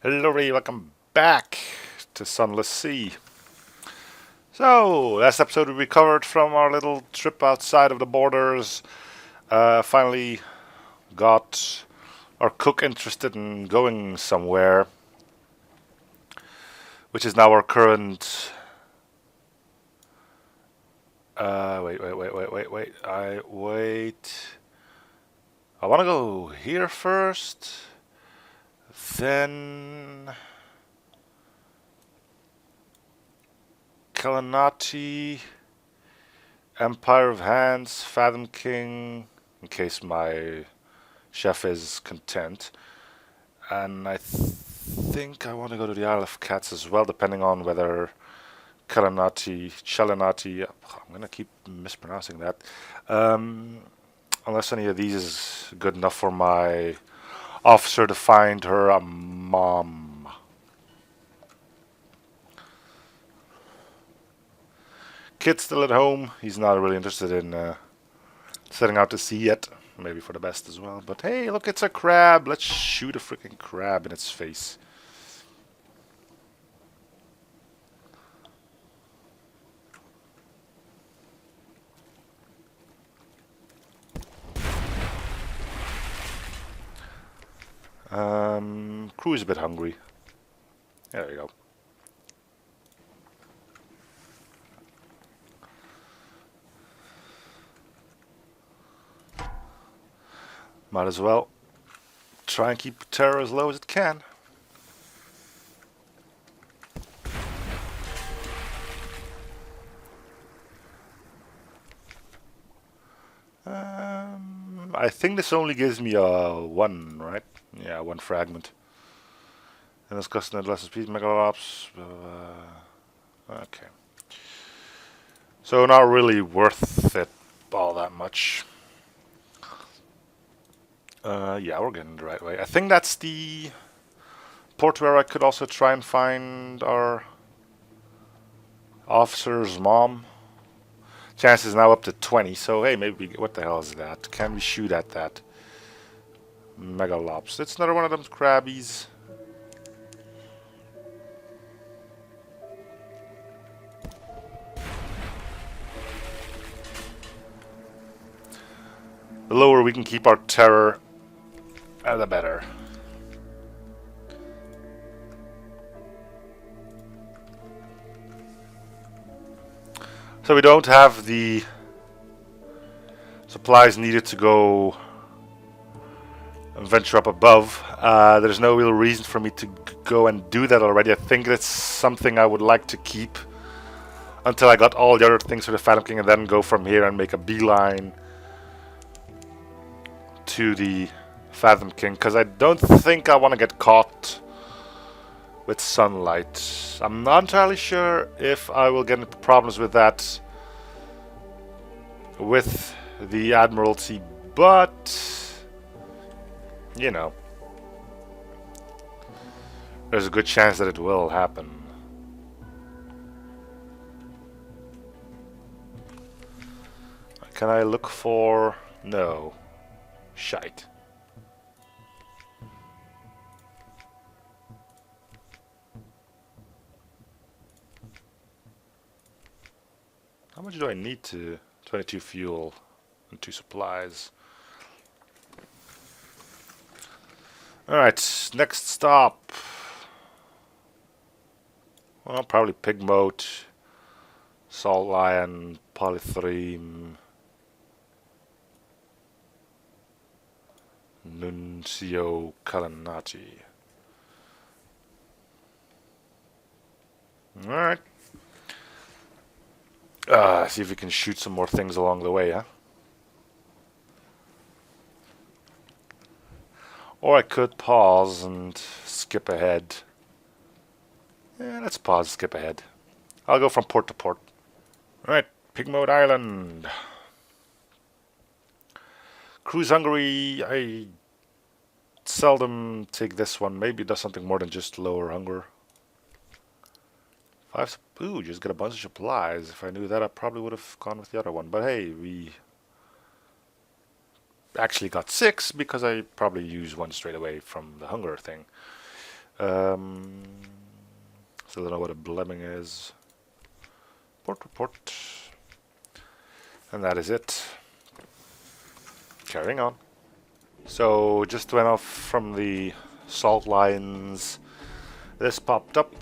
Hello everybody, welcome back to Sunless Sea. So, last episode we recovered from our little trip outside of the borders. Finally got our cook interested in going somewhere, which is now our current... wait. I want to go here first, then... Kalanati, Empire of Hands, Fathom King, in case my chef is content. And I think I want to go to the Isle of Cats as well, depending on whether Chalanati, I'm going to keep mispronouncing that. Unless any of these is good enough for my officer to find her a mom. Kid's still at home. He's not really interested in setting out to sea yet. Maybe for the best as well. But hey, look, it's a crab. Let's shoot a freaking crab in its face. Crew is a bit hungry. There we go. Might as well try and keep terror as low as it can. I think this only gives me one, right? Yeah, one fragment. And this custom less speed megalops. Okay. So not really worth it all that much. Yeah, we're getting the right way. I think that's the port where I could also try and find our officer's mom. Chance is now up to 20, so hey, maybe... What the hell is that? Can we shoot at that? Megalops. It's another one of them crabbies. The lower we can keep our terror, the better. So we don't have the supplies needed to go and venture up above. There's no real reason for me to go and do that already. I think that's something I would like to keep until I got all the other things for the Phantom King, and then go from here and make a beeline to the Fathom King, because I don't think I want to get caught with sunlight. I'm not entirely sure if I will get into problems with that with the Admiralty, but you know, there's a good chance that it will happen. Can I look for... No. Shite. How much do I need to... 22 fuel and 2 supplies. Alright, next stop. Well, probably Pigmoat, Salt Lion, Polythreme, Nuncio Kalanati. Alright. See if we can shoot some more things along the way, huh? Or I could pause and skip ahead. Yeah, let's pause, skip ahead. I'll go from port to port. Alright, Pigmoat Island. Cruise hungry. I seldom take this one. Maybe it does something more than just lower hunger. Ooh, just get a bunch of supplies. If I knew that, I probably would have gone with the other one. But hey, we actually got 6 because I probably used one straight away from the hunger thing. Um, Still don't know what a blemming is. Port report. And that is it. Carrying on. So just went off from the salt lines. This popped up.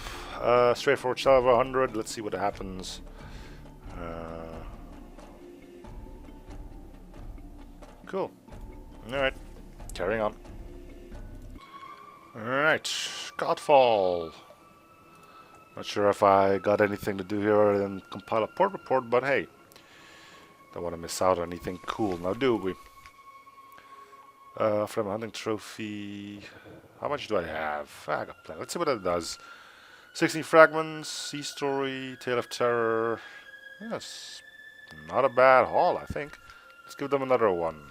Straightforward shell of 100. Let's see what happens. Cool. Alright. Carrying on. Alright. Godfall. Not sure if I got anything to do here other than compile a port report, but hey. Don't want to miss out on anything cool now, do we? From a hunting trophy. How much do I have? I got plenty. Let's see what it does. 16 fragments, Sea Story, Tale of Terror. Yes, not a bad haul, I think. Let's give them another one.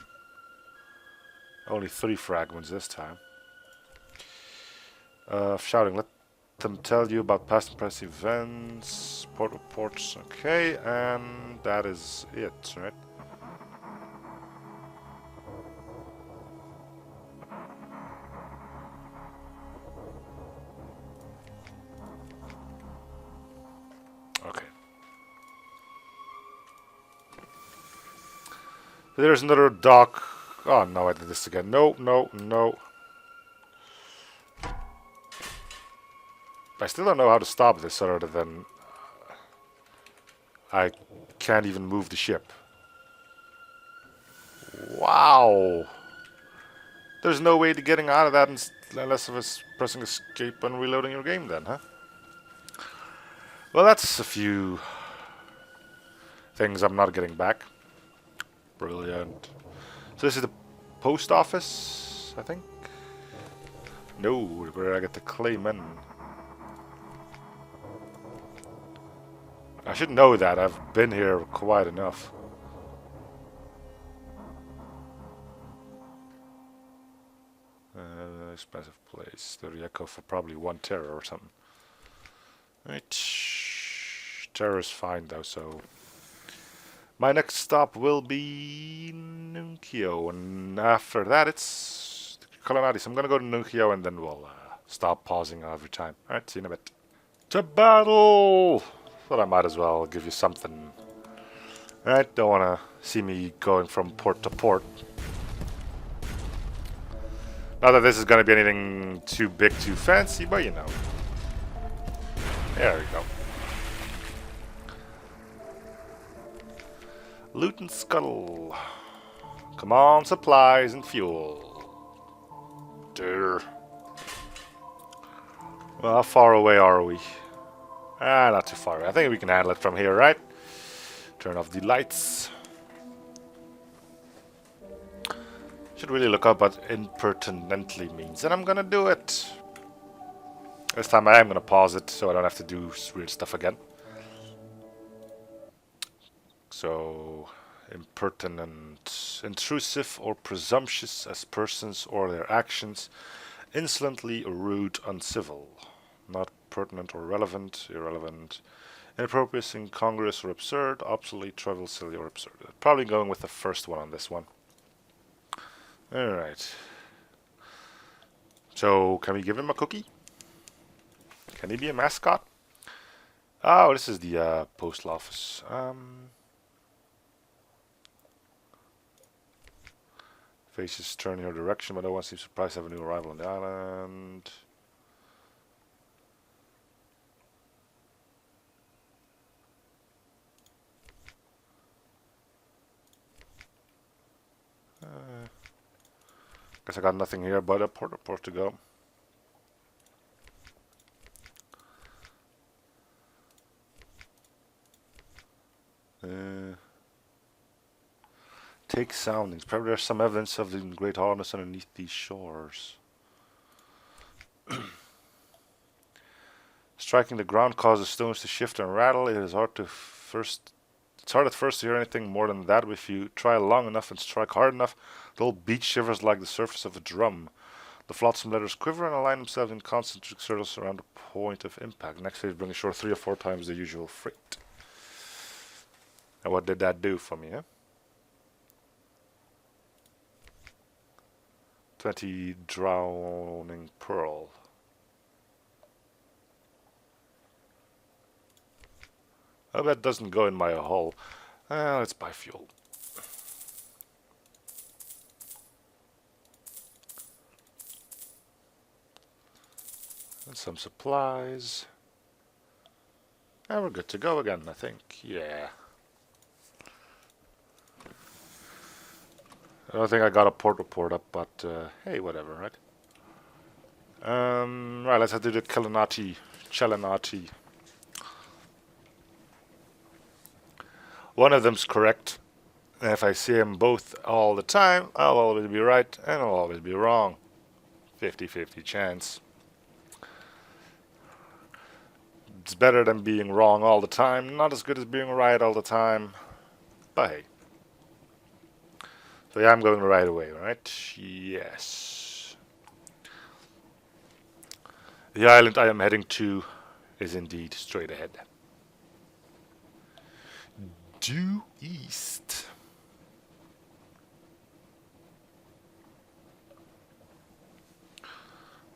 Only 3 fragments this time. Shouting, let them tell you about past and present events. Port reports, okay, and that is it, right? Okay. There's another dock. Oh no, I did this again. No, no, no. I still don't know how to stop this other than I can't even move the ship. Wow. There's no way to getting out of that unless of us pressing escape and reloading your game then, huh? Well, that's a few things I'm not getting back. Brilliant. So this is the post office, I think? No, where I get the claim in. I should know that. I've been here quite enough. Expensive place. 30 echo for probably 1 terror or something. Right. Terror is fine though, so... My next stop will be Nunkio, and after that it's Colonati. So I'm gonna go to Nunkio and then we'll stop pausing every time. Alright, see you in a bit. To battle! Thought I might as well give you something. Alright, don't wanna see me going from port to port. Not that this is gonna be anything too big, too fancy, but you know. There we go. Loot and scuttle. Come on, supplies and fuel. Dear. Well, how far away are we? Not too far away. I think we can handle it from here, right? Turn off the lights. Should really look up what impertinently means, and I'm gonna do it. This time I am gonna pause it so I don't have to do weird stuff again. So, impertinent, intrusive or presumptuous as persons or their actions, insolently rude, uncivil, not pertinent or relevant, irrelevant, inappropriate, incongruous or absurd, obsolete, trivial, silly or absurd. Probably going with the first one on this one. Alright. So, can we give him a cookie? Can he be a mascot? Oh, this is the postal office. Faces turn in your direction, but no one seems surprised to have a new arrival on the island. Guess I got nothing here but a port report to go. Take soundings. Probably there's some evidence of the great hardness underneath these shores. Striking the ground causes stones to shift and rattle. It's hard at first to hear anything more than that. If you try long enough and strike hard enough, the whole beach shivers like the surface of a drum. The flotsam letters quiver and align themselves in concentric circles around the point of impact. Next phase bring ashore 3 or 4 times the usual freight. And what did that do for me, huh? 20 drowning pearl. Oh, that doesn't go in my hull. Let's buy fuel. And some supplies. And we're good to go again, I think. Yeah. I don't think I got a port report up, but hey, whatever, right? Right, let's do the Celinati. One of them's correct. And if I see them both all the time, I'll always be right and I'll always be wrong. 50-50 chance. It's better than being wrong all the time. Not as good as being right all the time. But hey. So yeah, I'm going right away, right? Yes. The island I am heading to is indeed straight ahead. Due east.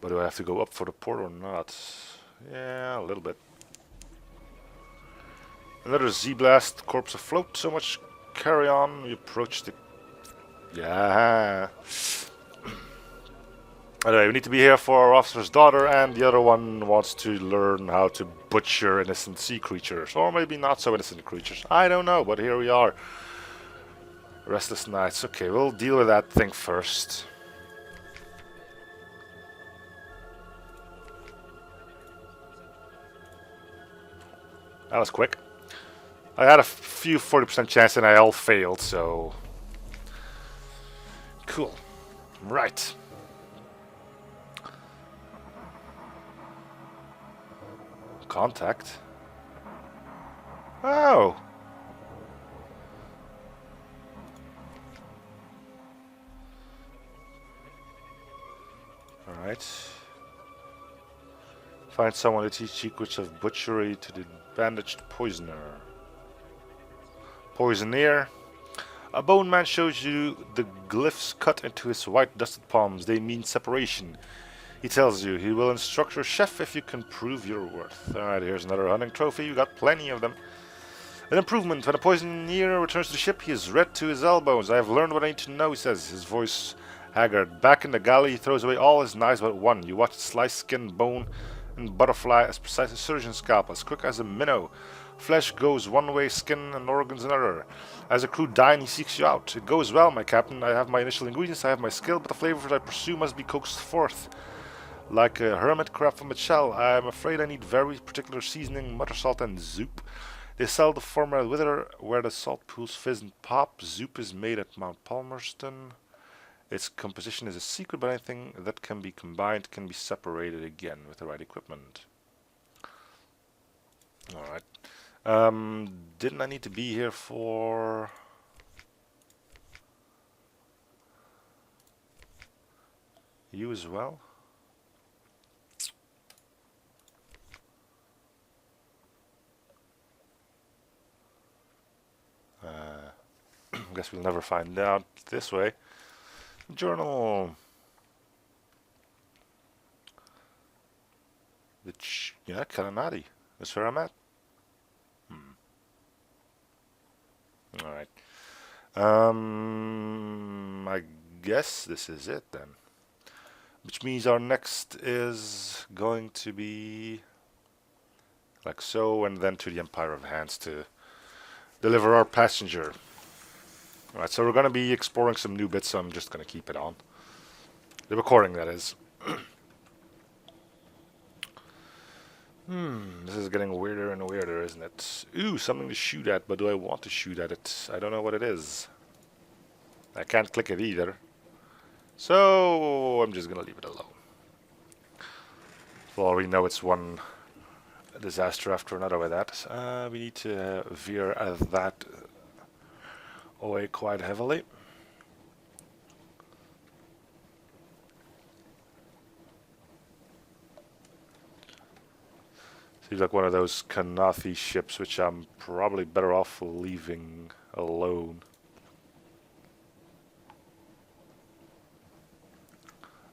But do I have to go up for the port or not? Yeah, a little bit. Another Z-Blast, corpse afloat, so much carry on. We approach the... Yeah. Anyway, we need to be here for our officer's daughter, and the other one wants to learn how to butcher innocent sea creatures. Or maybe not so innocent creatures. I don't know, but here we are. Restless nights. Okay, we'll deal with that thing first. That was quick. I had a few 40% chance and I all failed, so... Cool. Right. Contact. Oh! Alright. Find someone to teach secrets of butchery to the bandaged poisoner. Poisoneer. A bone man shows you the glyphs cut into his white dusted palms. They mean separation. He tells you he will instruct your chef if you can prove your worth. Alright, here's another hunting trophy. You got plenty of them. An improvement. When a poisoneer returns to the ship, he is red to his elbows. I have learned what I need to know, he says, his voice haggard. Back in the galley, he throws away all his knives but one. You watch sliced skin, bone, and butterfly as precise as a surgeon's scalpel, as quick as a minnow. Flesh goes one way, skin and organs another. As a crew dine, he seeks you out. It goes well, my captain. I have my initial ingredients, I have my skill, but the flavors I pursue must be coaxed forth. Like a hermit crab from its shell, I am afraid I need very particular seasoning, mutton salt and zoop. They sell the former at Wither, where the salt pools fizz and pop. Zoop is made at Mount Palmerston. Its composition is a secret, but anything that can be combined can be separated again with the right equipment. Alright. Didn't I need to be here for... you as well? Guess we'll never find out this way. Journal. Yeah, Calamati. That's where I'm at. Alright. I guess this is it then. Which means our next is going to be like so, and then to the Empire of Hands to deliver our passenger. Alright, so we're going to be exploring some new bits, so I'm just going to keep it on. The recording, that is. This is getting weirder and weirder, isn't it? Ooh, something to shoot at, but do I want to shoot at it? I don't know what it is. I can't click it either. So, I'm just going to leave it alone. For all we know, it's one disaster after another with that. We need to veer that away quite heavily. Seems like one of those Kanathi ships, which I'm probably better off leaving alone.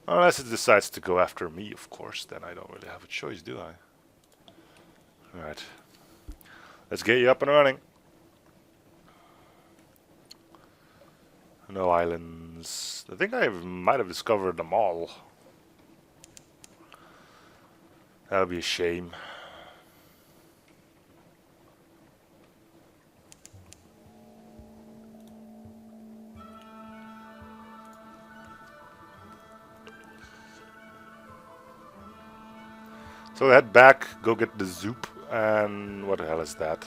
Unless it decides to go after me, of course, then I don't really have a choice, do I? Alright. Let's get you up and running. No islands. I think I might have discovered them all. That would be a shame. So head back, go get the zoop, and what the hell is that?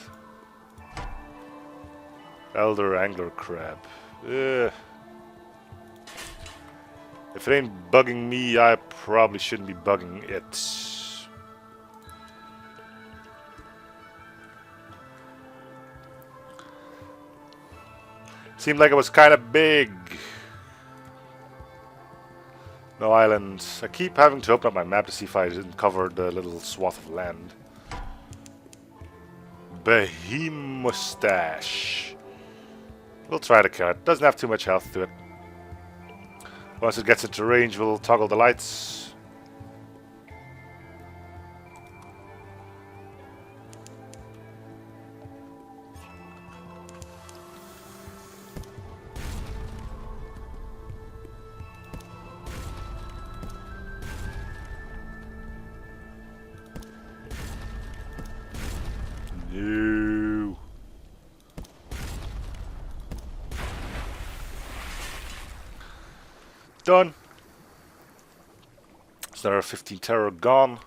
Elder angler crab. Ugh. If it ain't bugging me, I probably shouldn't be bugging it. Seemed like it was kind of big. No islands. I keep having to open up my map to see if I didn't cover the little swath of land. Behemustache. We'll try to kill it. Doesn't have too much health to it. Once it gets into range, we'll toggle the lights. No. Done. It's another 15 terror gone.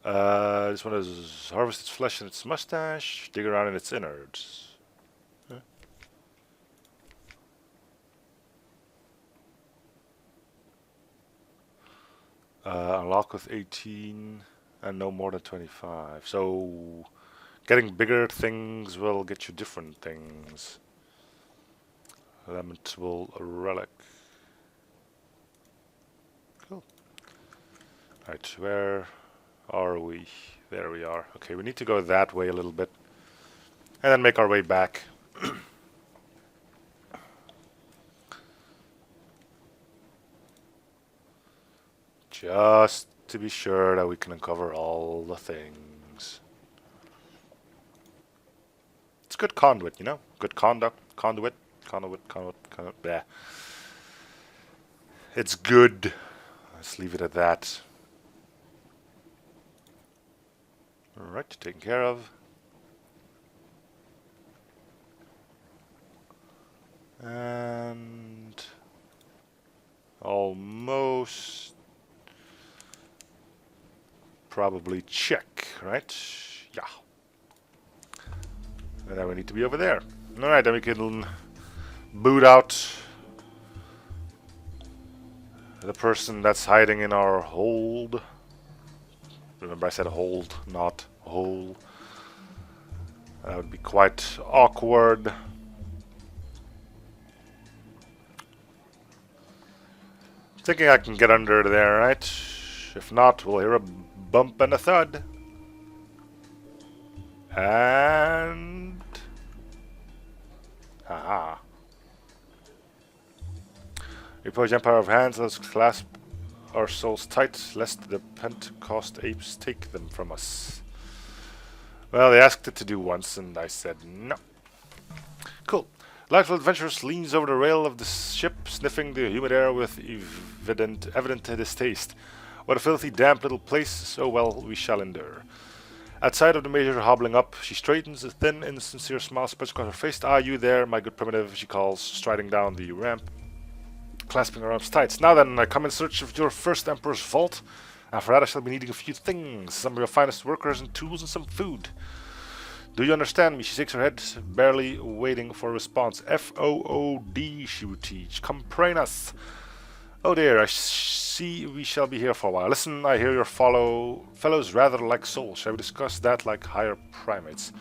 This one has harvest its flesh and its mustache. Dig around in its innards. Huh? Unlock with 18 and no more than 25. So getting bigger things will get you different things. Lamentable relic. Cool. Right, where are we? There we are. Okay, we need to go that way a little bit. And then make our way back. Just to be sure that we can uncover all the things. It's good conduit, you know? Good conduit. Yeah. It's good. Let's leave it at that. Alright, taken care of. And almost probably check, right? Yeah. And then we need to be over there. Alright, then we can boot out the person that's hiding in our hold. Remember I said hold, not hole. That would be quite awkward. Thinking I can get under there, right? If not, we'll hear a bump and a thud. And... haha. Repose Empire of Hands, let's clasp our souls tight, lest the Pentecost apes take them from us. Well, they asked it to do once, and I said no. Cool. Delightful adventuress leans over the rail of the ship, sniffing the humid air with evident distaste. What a filthy, damp little place, so well we shall endure. At sight of the major hobbling up, she straightens, a thin, insincere smile spreads across her face. Ah, you there, my good primitive, she calls, striding down the ramp, clasping her arms tight. Now then, I come in search of your first Emperor's vault. After that, I shall be needing a few things, some of your finest workers and tools and some food. Do you understand me? She shakes her head, barely waiting for a response. F-O-O-D, she would teach. Compranas. Oh dear, I see we shall be here for a while. Listen, I hear your fellows rather like souls. Shall we discuss that like higher primates?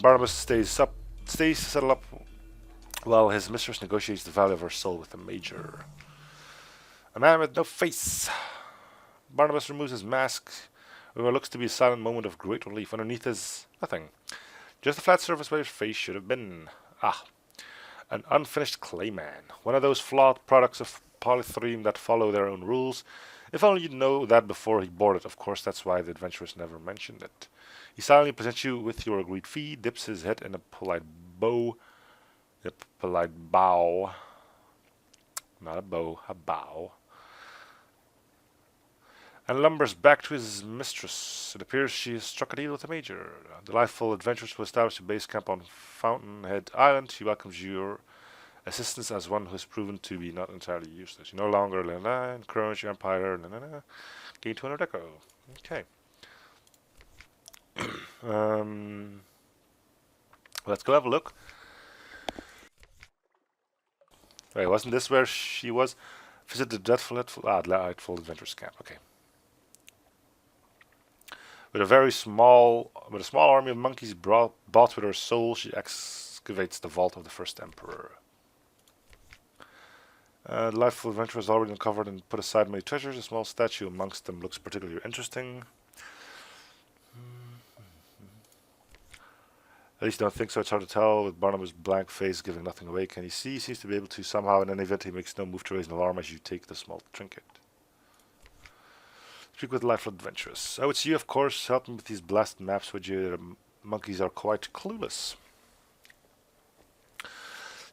Barnabas stays settled up while his mistress negotiates the value of her soul with the major. A man with no face. Barnabas removes his mask with what looks to be a silent moment of great relief. Underneath is nothing. Just the flat surface where his face should have been. Ah. An unfinished clayman. One of those flawed products of polythreme that follow their own rules. If only you'd know that before he boarded. Of course, that's why the adventurers never mentioned it. He silently presents you with your agreed fee, dips his head in a polite bow. Not a bow, a bow. And lumbers back to his mistress. It appears she has struck a deal with the Major. Delightful adventurers will establish a base camp on Fountainhead Island. She welcomes your assistance as one who has proven to be not entirely useless. You no longer encourage your empire. Gain 200 echo. Okay. Let's go have a look. Wait, wasn't this where she was? Visit the delightful adventurers camp. Okay. With a small army of monkeys bought with her soul, she excavates the vault of the first emperor. Delightful adventure has already uncovered and put aside many treasures. A small statue amongst them looks particularly interesting. At least I don't think so. It's hard to tell with Barnabas' blank face giving nothing away. Can he see? He seems to be able to somehow. In any event, he makes no move to raise an alarm as you take the small trinket. Speak with delightful adventurers. Oh, it's you, of course. Help me with these blasted maps, would you? The monkeys are quite clueless.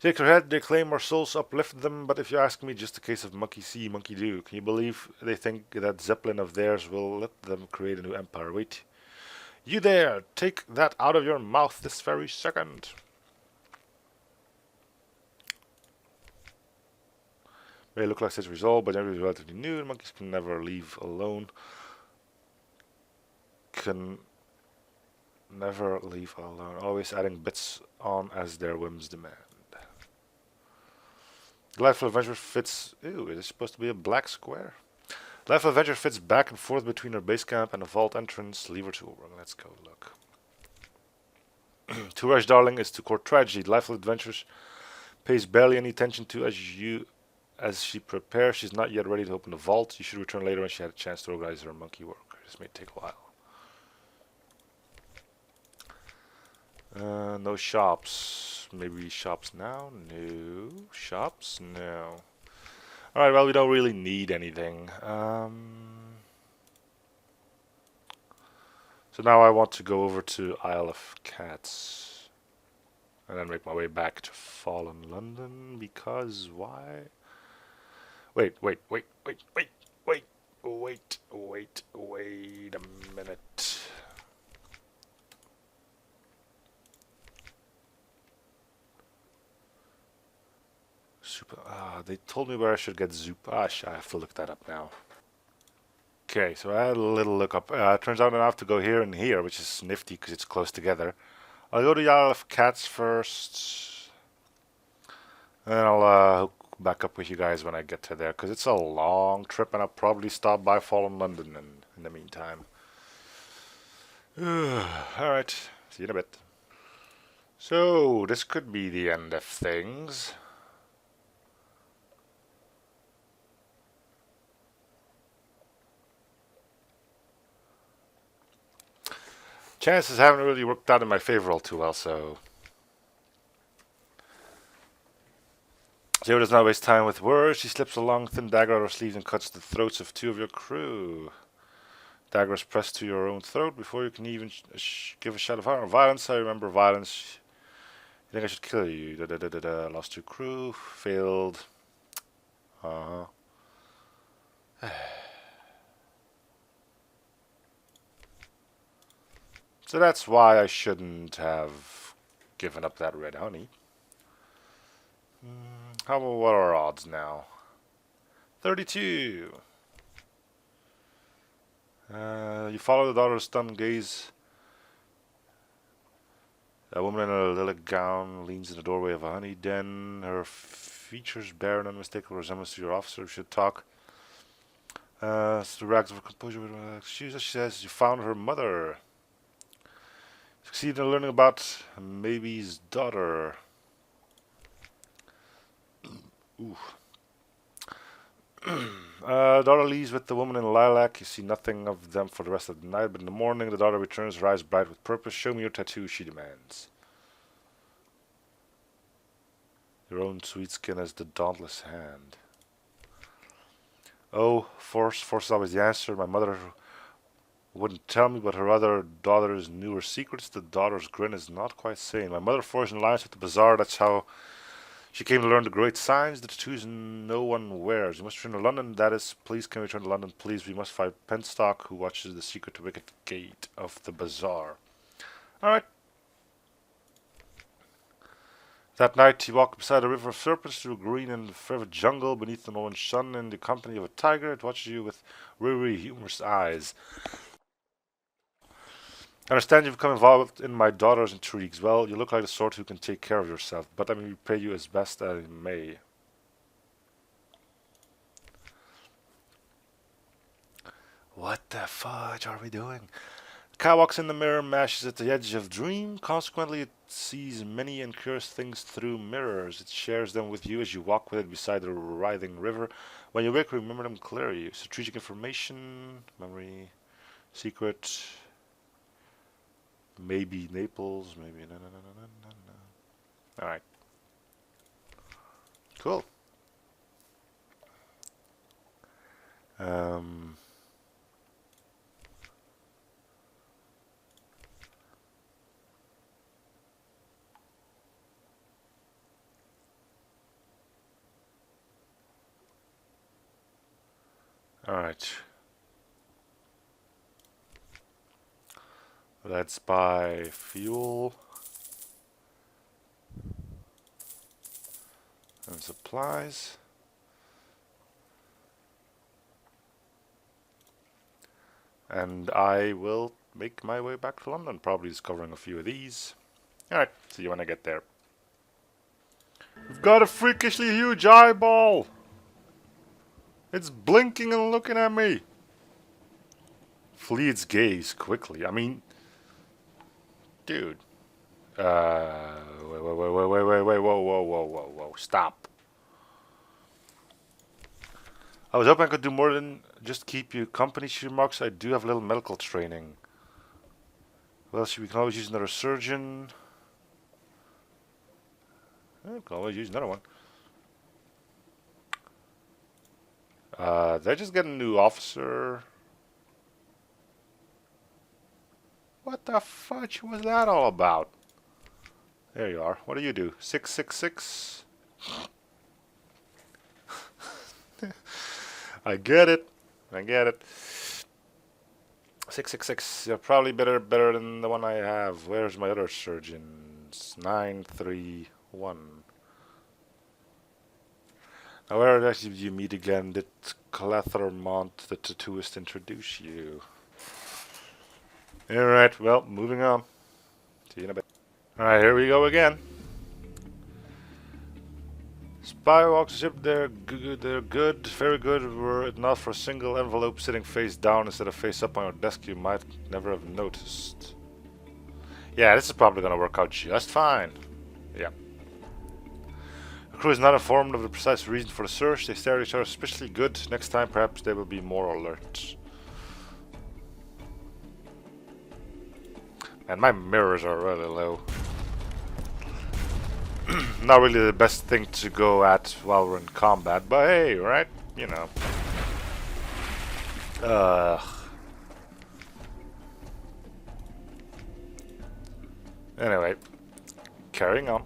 Shake their head, they claim our souls uplifted them, but if you ask me, just a case of monkey see, monkey do. Can you believe they think that Zeppelin of theirs will let them create a new empire? Wait. You there! Take that out of your mouth this very second! May look like such a result, but everything is relatively new, and monkeys can never leave alone. Always adding bits on as their whims demand. Delightful Adventure fits... Ew, is it supposed to be a black square? Delightful Adventure fits back and forth between her base camp and a vault entrance. Lever tool. Let's go look. To rush darling is to court tragedy. Delightful Adventures pays barely any attention to as she prepares. She's not yet ready to open the vault. You should return later when she had a chance to organize her monkey work. This may take a while. No shops. Maybe shops now? No. Shops? No. Alright, well, we don't really need anything. So now I want to go over to Isle of Cats. And then make my way back to Fallen London, because why? Wait a minute. They told me where I should get Zoop. I have to look that up now. Okay, so I had a little look up. Turns out I have to go here and here, which is nifty because it's close together. I'll go to the Isle of Cats first. And then I'll hook back up with you guys when I get to there, because it's a long trip and I'll probably stop by Fallen London in the meantime. Alright, see you in a bit. So, this could be the end of things. Chances haven't really worked out in my favor all too well, so... Zero does not waste time with words. She slips a long, thin dagger out of her sleeve and cuts the throats of 2 of your crew. Dagger is pressed to your own throat before you can even give a shout of horror. Violence, I remember violence. You think I should kill you? Lost 2 crew. Failed. So that's why I shouldn't have given up that red honey. What are our odds now? 32. You follow the daughter's stunned gaze. A woman in a lilac gown leans in the doorway of a honey den. Her features bear an unmistakable resemblance to your officer. We should talk. The rags of her composure. She says you found her mother. Succeeded in learning about Maybe's daughter. Ooh. Daughter leaves with the woman in lilac. You see nothing of them for the rest of the night, but in the morning the daughter returns, her eyes bright with purpose. Show me your tattoo, she demands. Your own sweet skin as the dauntless hand. Oh, force is always the answer. My mother wouldn't tell me, but her other daughter's newer secrets. The daughter's grin is not quite sane. My mother forged an alliance with the bazaar. That's how she came to learn the great signs. The tattoos no one wears. You must return to London. That is, please can we return to London, please? We must find Penstock, who watches the secret wicket gate of the bazaar. All right. That night he walked beside a river of serpents through a green and forever jungle beneath an orange sun in the company of a tiger. It watches you with weary, humorous eyes. I understand you've become involved in my daughter's intrigues. Well, you look like the sort who can take care of yourself, but I may repay you as best I may. What the fudge are we doing? The cat walks in the mirror, mashes at the edge of dream. Consequently, it sees many and curious things through mirrors. It shares them with you as you walk with it beside the writhing river. When you wake, remember them clearly. Strategic information, memory, secret, maybe Naples, maybe no. All right, cool. Um. All right. Let's buy fuel and supplies. And I will make my way back to London, probably discovering a few of these. Alright, see you when I get there. We've got a freakishly huge eyeball! It's blinking and looking at me! Flee its gaze quickly. I mean... Dude. Wait, whoa, stop. I was hoping I could do more than just keep you company, she remarks. I do have a little medical training. Well, we can always use another surgeon. We can always use another one. Did I just get a new officer? What the fudge was that all about? There you are. What do you do? 666? I get it. 666. You're probably better than the one I have. Where's my other surgeons? 931. Now where did you meet again? Did Clathermont the tattooist introduce you? Alright, well, moving on. See you in a bit. Alright, here we go again. Spy walks the ship, they're good, very good. Were it not for a single envelope sitting face down instead of face up on your desk, you might never have noticed. Yeah, this is probably gonna work out just fine. Yeah. The crew is not informed of the precise reason for the search. They stare at each other suspiciously good. Next time, perhaps they will be more alert. And my mirrors are really low. Not really the best thing to go at while we're in combat, but hey, right? You know. Anyway, carrying on.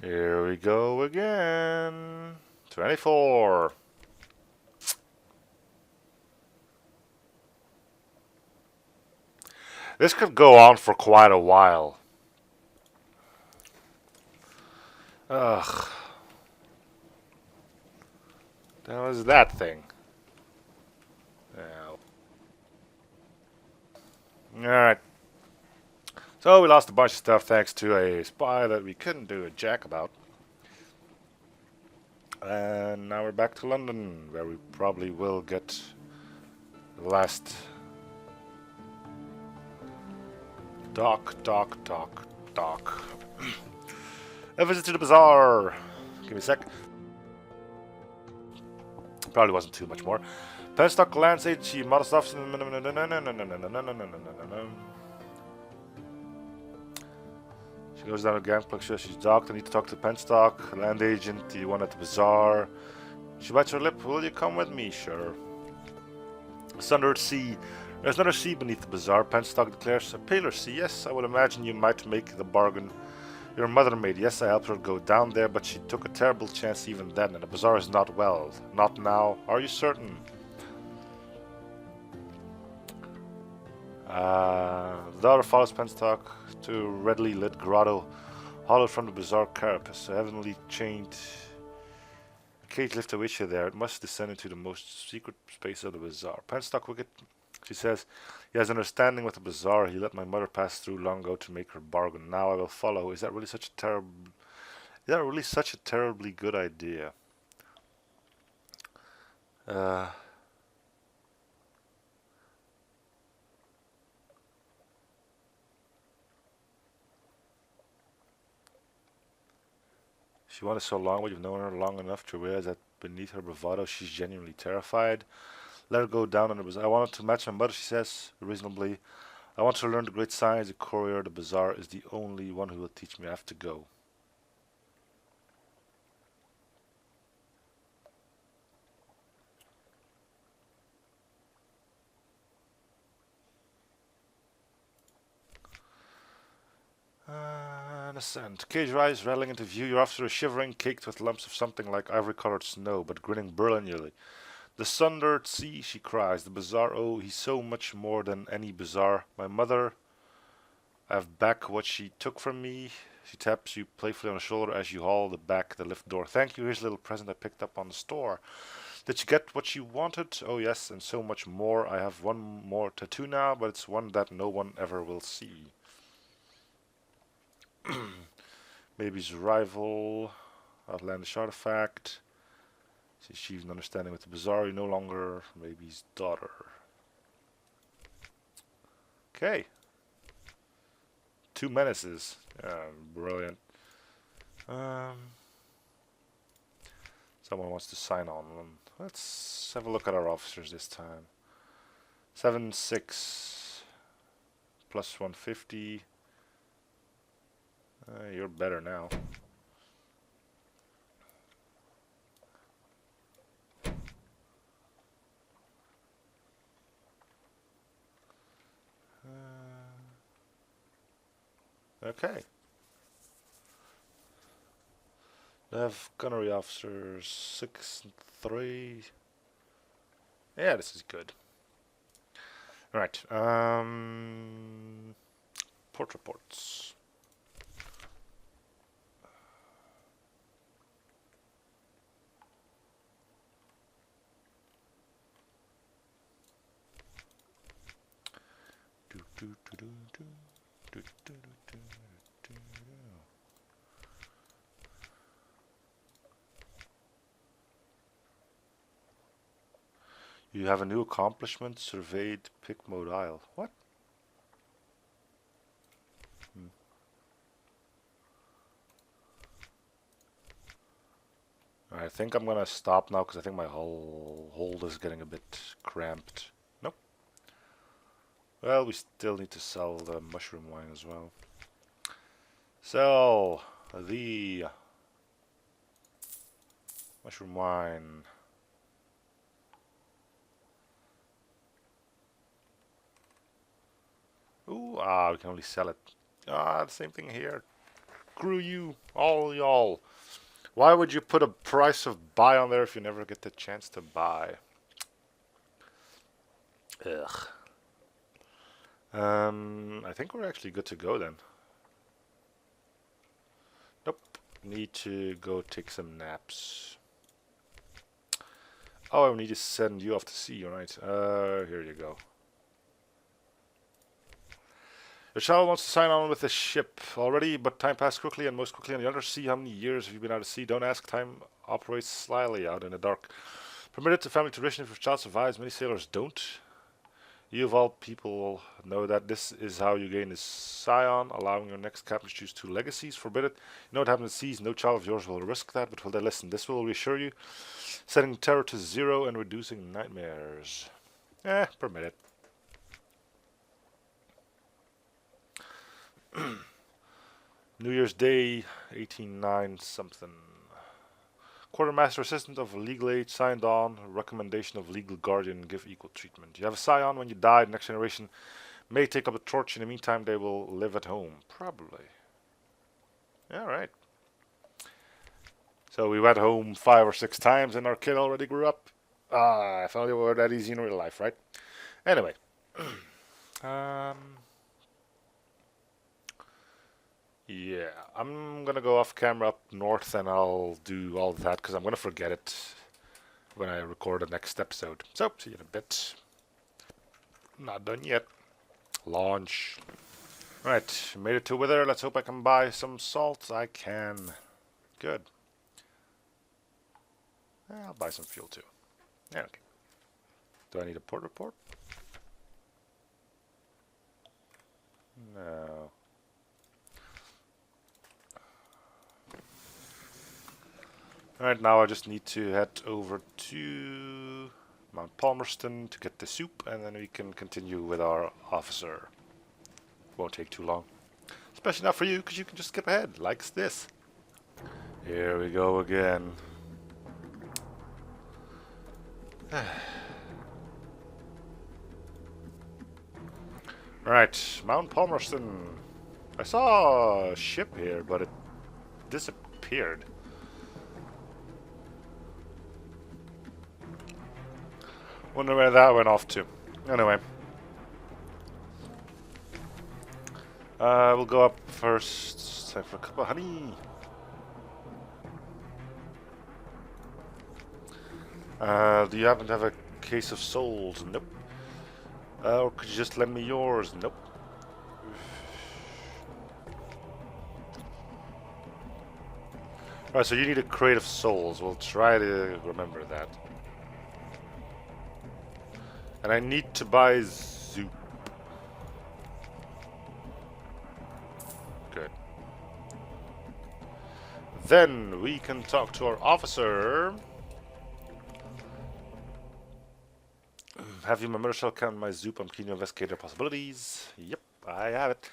Here we go again. 24. This could go on for quite a while. Ugh. The hell is that thing? Alright. So we lost a bunch of stuff thanks to a spy that we couldn't do a jack about. And now we're back to London, where we probably will get the last dock. A visit to the bazaar. Give me a sec. Probably wasn't too much more. Penstock lands agency, modest officer. She goes down to Gangplank, she's docked. I need to talk to Penstock, land agent, the one at the bazaar. She bites her lip. Will you come with me? Sure. Sunless Sea. There's another sea beneath the bazaar, Penstock declares. A paler sea, yes, I would imagine you might make the bargain your mother made. Yes, I helped her go down there, but she took a terrible chance even then, and the bazaar is not well. Not now. Are you certain? The daughter follows Penstock to a redly lit grotto, hollowed from the bazaar carapace. A heavenly chained cage lifts await you there. It must descend into the most secret space of the bazaar. Penstock wicket, she says. He has understanding with the bazaar. He let my mother pass through long ago to make her bargain. Now I will follow. Is that really such a terribly good idea? She wanted so long, but you've known her long enough to realize that beneath her bravado, she's genuinely terrified. Let her go down on the bazaar. I wanted to match my mother, she says, reasonably. I want to learn the great science. The courier, the bazaar, is the only one who will teach me. I have to go. And ascend. Cage rise, rattling into view. You're after a shivering, caked with lumps of something like ivory-colored snow, but grinning brilliantly. The Sunless Sea, she cries. The bazaar, oh, he's so much more than any bazaar. My mother, I have back what she took from me. She taps you playfully on the shoulder as you haul the back the lift door. Thank you, here's a little present I picked up on the store. Did you get what you wanted? Oh yes, and so much more. I have one more tattoo now, but it's one that no one ever will see. Baby's rival, outlandish artifact. She achieves an understanding with the bazaar. You're no longer baby's daughter. Okay. 2 menaces. Brilliant. Someone wants to sign on. Let's have a look at our officers this time. 7-6 plus 150. You're better now. Okay. They have gunnery officers 6-3. Yeah, this is good. Alright. Port reports. You have a new accomplishment, surveyed Pickmode Isle. What? I think I'm gonna stop now because I think my whole hold is getting a bit cramped. Nope. Well, we still need to sell the mushroom wine as well. Sell the mushroom wine. Ooh, we can only sell it. The same thing here. Screw you, all y'all. Why would you put a price of buy on there if you never get the chance to buy? Ugh. I think we're actually good to go then. Nope. Need to go take some naps. Oh, I need to send you off to sea, alright. Here you go. Your child wants to sign on with the ship already, but time passed quickly and most quickly on the undersea. How many years have you been out at sea? Don't ask. Time operates slyly out in the dark. Permitted to family tradition if your child survives. Many sailors don't. You of all people know that this is how you gain this scion, allowing your next captain to choose 2 legacies. Forbid it. You know what happens at seas. No child of yours will risk that, but will they listen? This will reassure you, setting terror to 0 and reducing nightmares. Permit it. New Year's Day, 1809 something. Quartermaster Assistant of Legal Aid signed on. Recommendation of Legal Guardian, give equal treatment. You have a scion when you die. The next generation may take up the torch. In the meantime, they will live at home. Probably. Alright. So we went home 5 or 6 times and our kid already grew up. If only it were that easy in real life, right? Anyway. Yeah, I'm gonna go off camera up north and I'll do all of that because I'm gonna forget it when I record the next episode. So, see you in a bit. Not done yet. Launch. Right, made it to Wither. Let's hope I can buy some salt. I can. Good. I'll buy some fuel too. Yeah, okay. Do I need a port report? No. Alright, now I just need to head over to Mount Palmerston to get the soup, and then we can continue with our officer. Won't take too long. Especially not for you, because you can just skip ahead, like this. Here we go again. Right, Mount Palmerston. I saw a ship here, but it disappeared. Wonder where that went off to. Anyway. We'll go up first. Time for a cup of honey. Do you happen to have a case of souls? Nope. Or could you just lend me yours? Nope. Alright, so you need a crate of souls. We'll try to remember that. And I need to buy soup. Good. Then we can talk to our officer. Have you my murder shell count my soup? I'm keen to investigate their possibilities. Yep, I have it.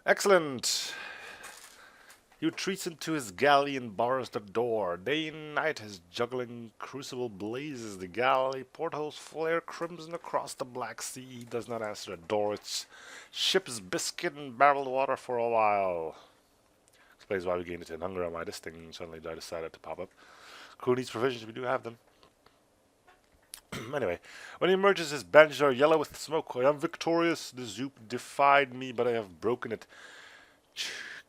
Excellent. He retreats into his galley and bars the door. Day and night his juggling crucible blazes. The galley portholes flare crimson across the Black Sea. He does not answer the door. Its ship's biscuit and barreled water for a while. Explains why we gained it in hunger and why this thing suddenly decided to pop up. Crew needs provisions, we do have them. Anyway, when he emerges, his bandages are yellow with smoke. I am victorious. The Zoop defied me, but I have broken it.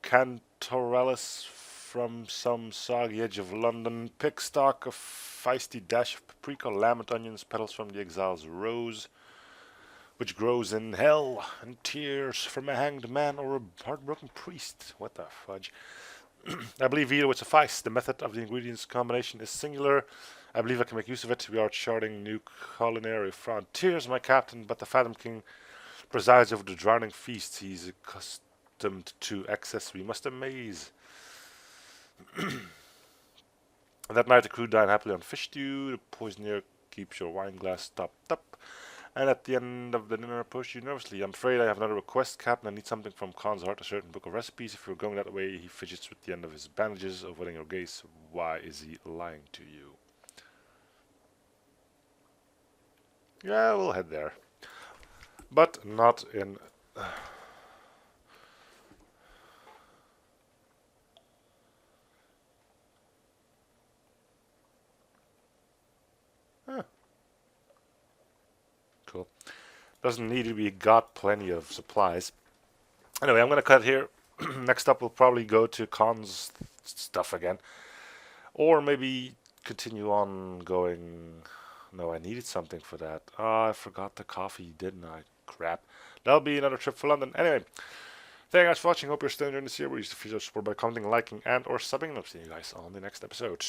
Cantorellus from some soggy edge of London. Pick stock, a feisty dash of paprika, lament onions, petals from the exile's rose, which grows in hell, and tears from a hanged man or a heartbroken priest. What the fudge? I believe either would suffice. The method of the ingredients combination is singular. I believe I can make use of it. We are charting new culinary frontiers, my captain, but the Fathom King presides over the drowning feast. He's accustomed to excess we must amaze. That night the crew dined happily on fish stew. The poisoner keeps your wine glass topped up. And at the end of the dinner, approached you nervously. I'm afraid I have another request, Captain. I need something from Khan's heart, a certain book of recipes. If you're going that way, he fidgets with the end of his bandages, avoiding your gaze. Why is he lying to you? Yeah, we'll head there. But not in... Huh. Cool. Doesn't need to be, got plenty of supplies. Anyway, I'm going to cut here. Next up, we'll probably go to Khan's stuff again. Or maybe continue on going... No, I needed something for that. Oh, I forgot the coffee, didn't I? Crap. That'll be another trip for London. Anyway, thank you guys for watching. Hope you're still enjoying the series. Please support by commenting, liking, and or subbing. And I'll see you guys on the next episode.